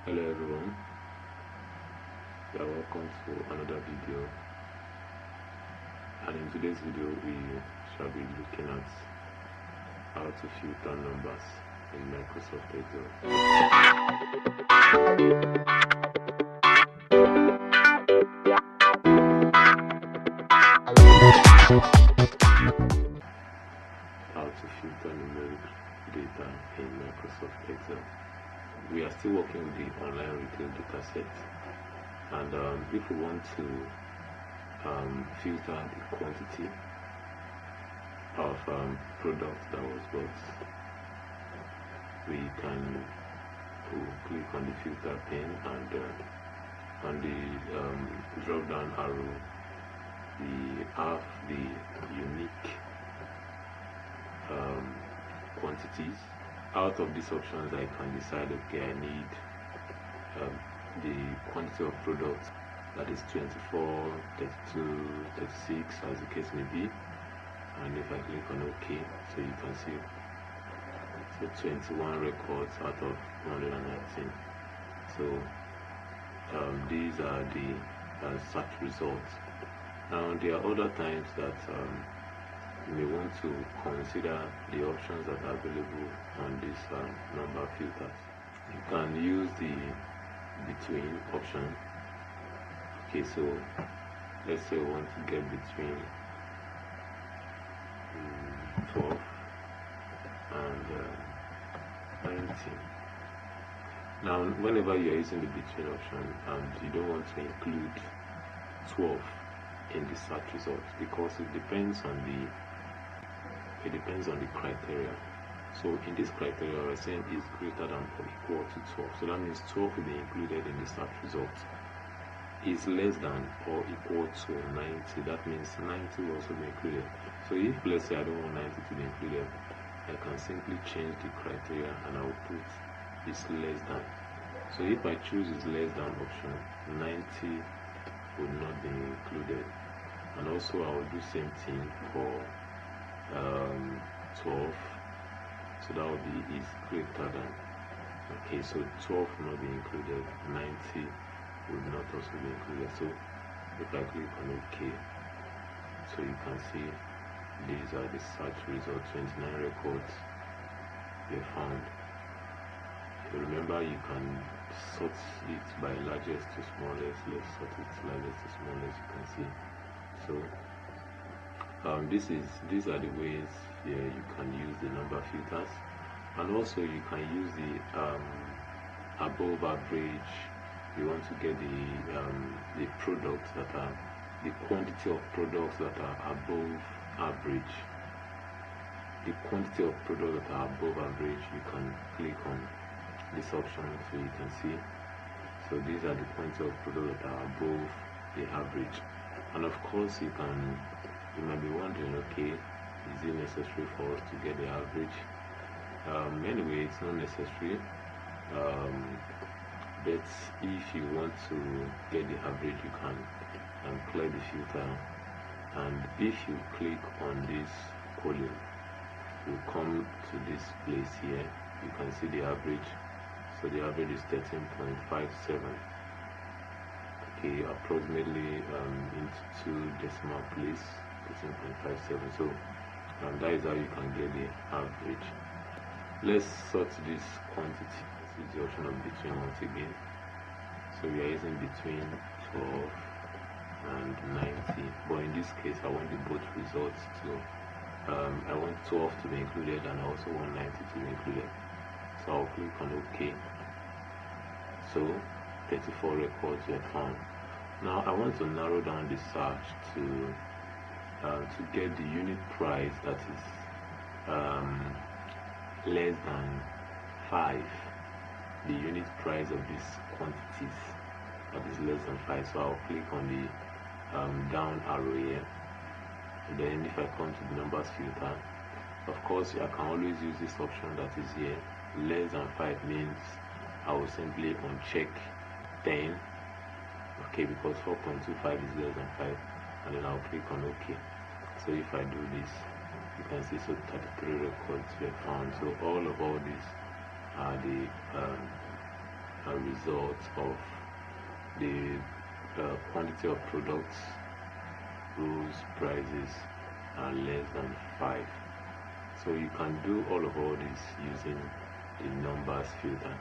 Hello everyone, you are welcome to another video, and in today's video we shall be looking at how to filter numbers in Microsoft Excel. How to filter numeric data in Microsoft Excel. We are still working with the online retail data set, and if we want to filter the quantity of product that was bought, we can click on the filter pane, and on the drop down arrow we have the unique quantities. Out of these options I can decide, okay, I need the quantity of products that is 24, 32, 36 as the case may be, and if I click on OK, so you can see so 21 records out of 119. So these are the search results. Now there are other times that you may want to consider the options that are available on this number filters. You can use the between option. Okay, so let's say we want to get between 12 and 19. Now whenever you are using the between option and you don't want to include 12 in the search results, because it depends on the criteria. So in this criteria we're saying is greater than or equal to 12, so that means 12 will be included in the search results. Is less than or equal to 90, that means 90 will also be included. So if let's say I don't want 90 to be included, I can simply change the criteria and I'll put is less than. So if I choose is less than option, 90 would not be included. And also I will do same thing for 12, so that will be is greater than. Okay, so 12 will not be included, 90 would not also be included. So if I click on OK, so you can see these are the search results. 29 records were found. If you remember, you can sort it by largest to smallest. Let's sort it largest to smallest, you can see. So these are the ways you can use the number filters, and also you can use the above average. You want to get the products that are the quantity of products that are above average. The quantity of products that are above average, you can click on this option so you can see. So these are the quantity of products that are above the average. And of course you might be wondering, okay, is it necessary for us to get the average? Anyway, it's not necessary. But if you want to get the average, you can clear the filter, and if you click on this column, you come to this place here, you can see the average. So the average is 13.57. Okay, approximately into 2 decimal place, 13.57. So that is how you can get the average. Let's sort this quantity. This is the option of between once again. So we are using between 12 and 90, but in this case I want the both results to I want 12 to be included, and I also want 90 to be included. So I'll click on OK. So 34 records were found. Now I want to narrow down the search to get the unit price that is less than 5. The unit price of these quantities that is less than 5. So I'll click on the down arrow here. And then if I come to the numbers filter, of course I can always use this option that is here. Less than 5 means I will simply uncheck 10. Okay, because 4.25 is less than 5, and then I'll click on OK. So if I do this, you can see so 33 records were found. So all these are the result of the quantity of products whose prices are less than 5. So you can do all this using the numbers filter.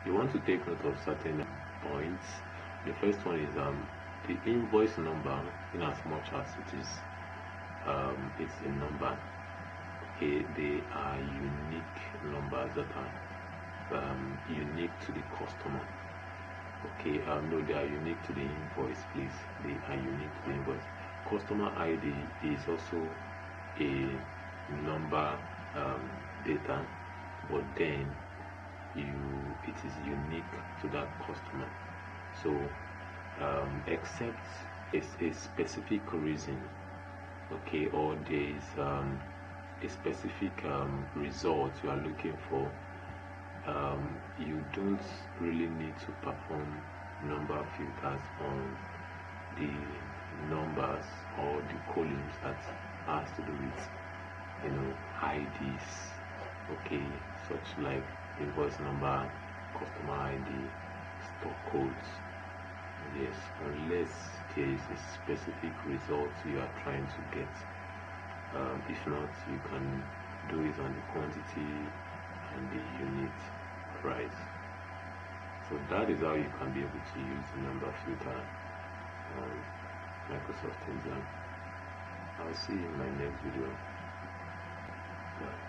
You want to take note of certain points. The first one is the invoice number, in as much as it is it's a number. Okay, they are unique numbers that are unique to the customer. Okay, no, they are unique to the invoice, please. They are unique to the invoice. Customer ID is also a number data, but then it is unique to that customer. So except a specific reason, okay, or there is a specific result you are looking for, you don't really need to perform number filters on the numbers or the columns that has to do with IDs, okay, such like invoice number, customer ID, stock codes. Yes, unless there is a specific result you are trying to get. If not, you can do it on the quantity and the unit price. So that is how you can be able to use the number filter on Microsoft Excel. I'll see you in my next video. Bye.